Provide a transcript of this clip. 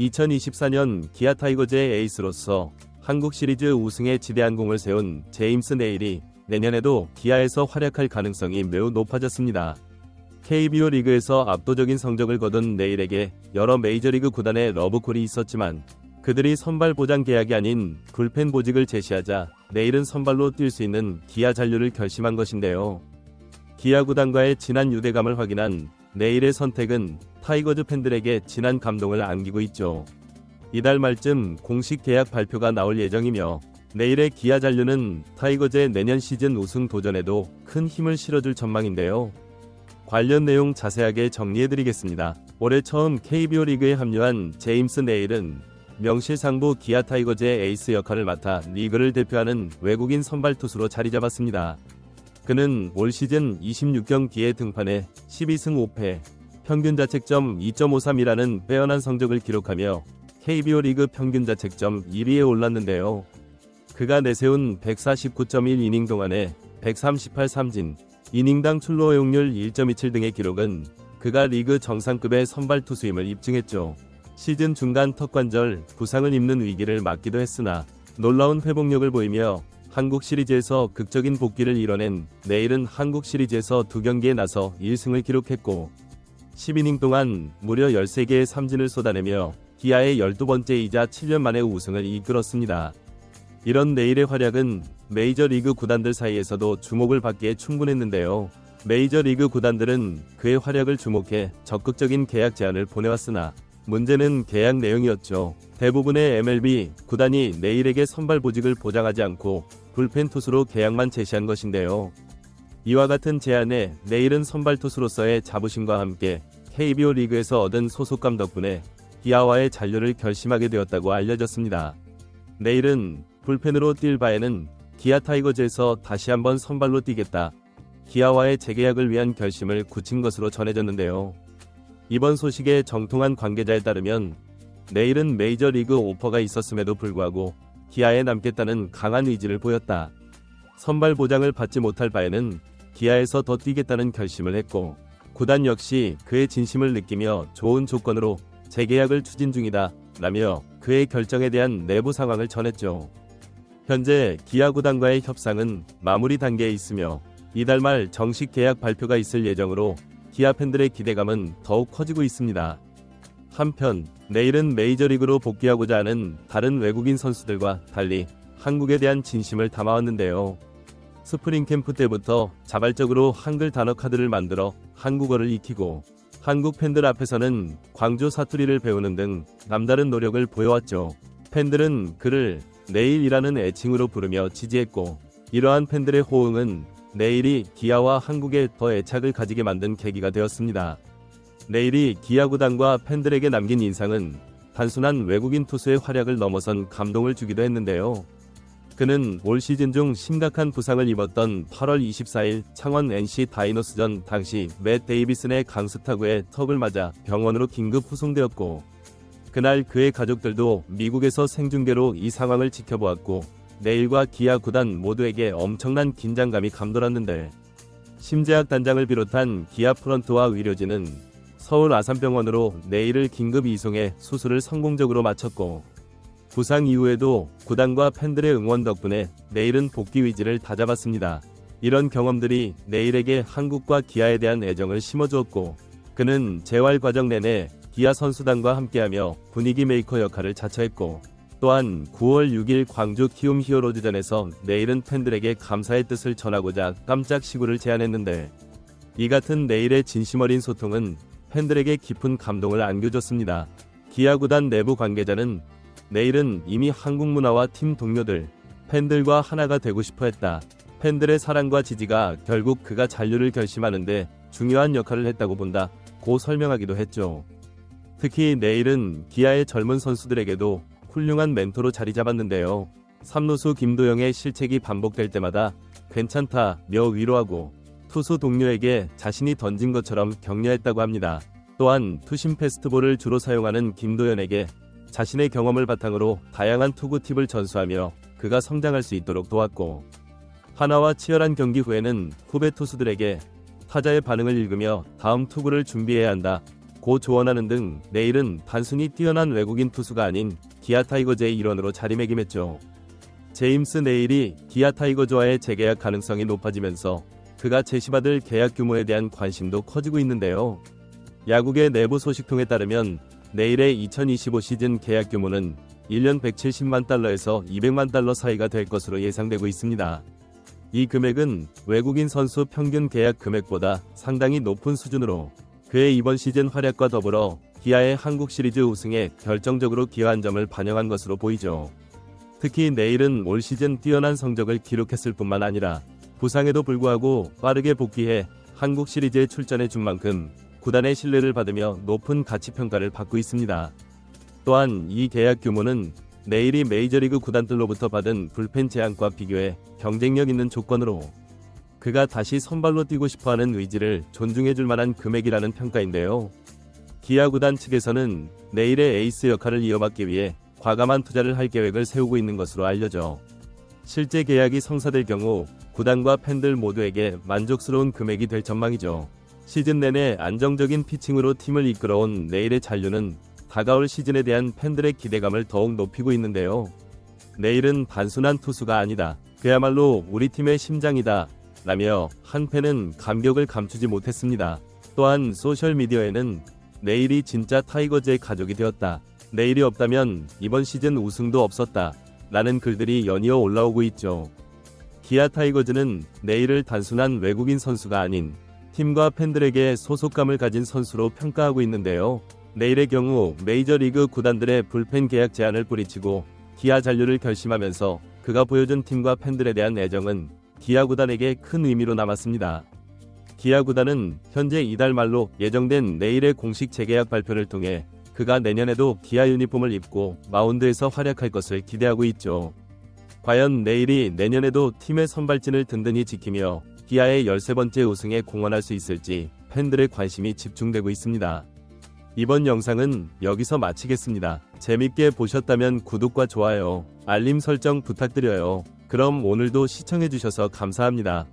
2024년 기아 타이거즈의 에이스로서 한국 시리즈 우승에 지대한 공을 세운 제임스 네일이 내년에도 기아에서 활약할 가능성이 매우 높아졌습니다. KBO 리그에서 압도적인 성적을 거둔 네일에게 여러 메이저리그 구단의 러브콜이 있었지만 그들이 선발 보장 계약이 아닌 불펜 보직을 제시하자 네일은 선발로 뛸 수 있는 기아 잔류를 결심한 것인데요. 기아 구단과의 진한 유대감을 확인한 네일의 선택은 타이거즈 팬들에게 진한 감동을 안기고 있죠. 이달 말쯤 공식 계약 발표가 나올 예정이며 네일의 기아 잔류는 타이거즈의 내년 시즌 우승 도전에도 큰 힘을 실어줄 전망인데요. 관련 내용 자세하게 정리해드리겠습니다. 올해 처음 KBO 리그에 합류한 제임스 네일은 명실상부 기아 타이거즈의 에이스 역할을 맡아 리그를 대표하는 외국인 선발 투수로 자리 잡았습니다. 그는 올 시즌 26경기에 등판해 12승 5패, 평균 자책점 2.53이라는 빼어난 성적을 기록하며 KBO 리그 평균 자책점 1위에 올랐는데요. 그가 내세운 149.1이닝 동안에 138 삼진, 이닝당 출루 허용률 1.27 등의 기록은 그가 리그 정상급의 선발 투수임을 입증했죠. 시즌 중간 턱관절 부상을 입는 위기를 맞기도 했으나 놀라운 회복력을 보이며 한국 시리즈에서 극적인 복귀를 이뤄낸 네일은 한국 시리즈에서 2경기에 나서 1승을 기록했고 10이닝 동안 무려 13개의 삼진을 쏟아내며 기아의 12번째이자 7년 만의 우승을 이끌었습니다. 이런 네일의 활약은 메이저리그 구단들 사이에서도 주목을 받기에 충분했는데요. 메이저리그 구단들은 그의 활약을 주목해 적극적인 계약 제안을 보내왔으나 문제는 계약 내용이었죠. 대부분의 MLB 구단이 네일에게 선발 보직을 보장하지 않고 불펜 투수로 계약만 제시한 것인데요. 이와 같은 제안에 네일은 선발 투수로서의 자부심과 함께 KBO 리그에서 얻은 소속감 덕분에 기아와의 잔류를 결심하게 되었다고 알려졌습니다. 네일은 불펜으로 뛸 바에는 기아 타이거즈에서 다시 한번 선발로 뛰겠다. 기아와의 재계약을 위한 결심을 굳힌 것으로 전해졌는데요. 이번 소식에 정통한 관계자에 따르면 네일은 메이저리그 오퍼가 있었음에도 불구하고 기아에 남겠다는 강한 의지를 보였다. 선발 보장을 받지 못할 바에는 기아에서 더 뛰겠다는 결심을 했고 구단 역시 그의 진심을 느끼며 좋은 조건으로 재계약을 추진 중이다 라며 그의 결정에 대한 내부 상황을 전했죠. 현재 기아 구단과의 협상은 마무리 단계에 있으며 이달 말 정식 계약 발표가 있을 예정으로 기아 팬들의 기대감은 더욱 커지고 있습니다. 한편 네일은 메이저리그로 복귀하고자 하는 다른 외국인 선수들과 달리 한국에 대한 진심을 담아왔는데요. 스프링 캠프 때부터 자발적으로 한글 단어 카드를 만들어 한국어를 익히고 한국 팬들 앞에서는 광주 사투리를 배우는 등 남다른 노력을 보여왔죠. 팬들은 그를 네일이라는 애칭으로 부르며 지지했고 이러한 팬들의 호응은 네일이 기아와 한국에 더 애착을 가지게 만든 계기가 되었습니다. 네일이 기아 구단과 팬들에게 남긴 인상은 단순한 외국인 투수의 활약을 넘어선 감동을 주기도 했는데요. 그는 올 시즌 중 심각한 부상을 입었던 8월 24일 창원 NC 다이노스전 당시 맷 데이비슨의 강수타구에 턱을 맞아 병원으로 긴급 후송되었고 그날 그의 가족들도 미국에서 생중계로 이 상황을 지켜보았고 네일과 기아 구단 모두에게 엄청난 긴장감이 감돌았는데 심재학 단장을 비롯한 기아 프런트와 의료진은 서울 아산병원으로 네일을 긴급 이송해 수술을 성공적으로 마쳤고 부상 이후에도 구단과 팬들의 응원 덕분에 네일은 복귀 의지를 다잡았습니다. 이런 경험들이 네일에게 한국과 기아에 대한 애정을 심어주었고 그는 재활 과정 내내 기아 선수단과 함께하며 분위기 메이커 역할을 자처했고 또한 9월 6일 광주 키움 히어로즈전에서 네일은 팬들에게 감사의 뜻을 전하고자 깜짝 시구를 제안했는데 이 같은 네일의 진심 어린 소통은 팬들에게 깊은 감동을 안겨줬습니다. 기아 구단 내부 관계자는 네일은 이미 한국 문화와 팀 동료들, 팬들과 하나가 되고 싶어 했다. 팬들의 사랑과 지지가 결국 그가 잔류를 결심하는데 중요한 역할을 했다고 본다. 고 설명하기도 했죠. 특히 네일은 기아의 젊은 선수들에게도 훌륭한 멘토로 자리 잡았는데요. 삼루수 김도영의 실책이 반복될 때마다 괜찮다며 위로하고 투수 동료에게 자신이 던진 것처럼 격려했다고 합니다. 또한 투심 패스트볼을 주로 사용하는 김도현에게 자신의 경험을 바탕으로 다양한 투구 팁을 전수하며 그가 성장할 수 있도록 도왔고 하나와 치열한 경기 후에는 후배 투수들에게 타자의 반응을 읽으며 다음 투구를 준비해야 한다 고 조언하는 등 내일은 단순히 뛰어난 외국인 투수가 아닌 기아 타이거즈의 일원으로 자리매김했죠. 제임스 네일이 기아 타이거즈와의 재계약 가능성이 높아지면서 그가 제시받을 계약 규모에 대한 관심도 커지고 있는데요. 야구계 내부 소식통에 따르면 네일의 2025 시즌 계약 규모는 1년 170만 달러에서 200만 달러 사이가 될 것으로 예상되고 있습니다. 이 금액은 외국인 선수 평균 계약 금액보다 상당히 높은 수준으로 그의 이번 시즌 활약과 더불어 기아의 한국 시리즈 우승에 결정적으로 기여한 점을 반영한 것으로 보이죠. 특히 네일은 올 시즌 뛰어난 성적을 기록했을 뿐만 아니라 부상에도 불구하고 빠르게 복귀해 한국 시리즈에 출전해 준 만큼 구단의 신뢰를 받으며 높은 가치평가를 받고 있습니다. 또한 이 계약 규모는 네일이 메이저리그 구단들로부터 받은 불펜 제한과 비교해 경쟁력 있는 조건으로 그가 다시 선발로 뛰고 싶어하는 의지를 존중해줄 만한 금액이라는 평가인데요. 기아 구단 측에서는 네일의 에이스 역할을 이어받기 위해 과감한 투자를 할 계획을 세우고 있는 것으로 알려져 실제 계약이 성사될 경우 구단과 팬들 모두에게 만족스러운 금액이 될 전망이죠. 시즌 내내 안정적인 피칭으로 팀을 이끌어온 네일의 잔류는 다가올 시즌에 대한 팬들의 기대감을 더욱 높이고 있는데요. 네일은 단순한 투수가 아니다. 그야말로 우리 팀의 심장이다. 라며 한 팬은 감격을 감추지 못했습니다. 또한 소셜미디어에는 네일이 진짜 타이거즈의 가족이 되었다. 네일이 없다면 이번 시즌 우승도 없었다. 라는 글들이 연이어 올라오고 있죠. 기아 타이거즈는 네일을 단순한 외국인 선수가 아닌 팀과 팬들에게 소속감을 가진 선수로 평가하고 있는데요. 네일의 경우 메이저리그 구단들의 불펜 계약 제한을 뿌리치고 기아 잔류를 결심하면서 그가 보여준 팀과 팬들에 대한 애정은 기아 구단에게 큰 의미로 남았습니다. 기아 구단은 현재 이달 말로 예정된 네일의 공식 재계약 발표를 통해 그가 내년에도 기아 유니폼을 입고 마운드에서 활약할 것을 기대하고 있죠. 과연 네일이 내년에도 팀의 선발진을 든든히 지키며 기아의 13번째 우승에 공헌할 수 있을지 팬들의 관심이 집중되고 있습니다. 이번 영상은 여기서 마치겠습니다. 재밌게 보셨다면 구독과 좋아요, 알림 설정 부탁드려요. 그럼 오늘도 시청해주셔서 감사합니다.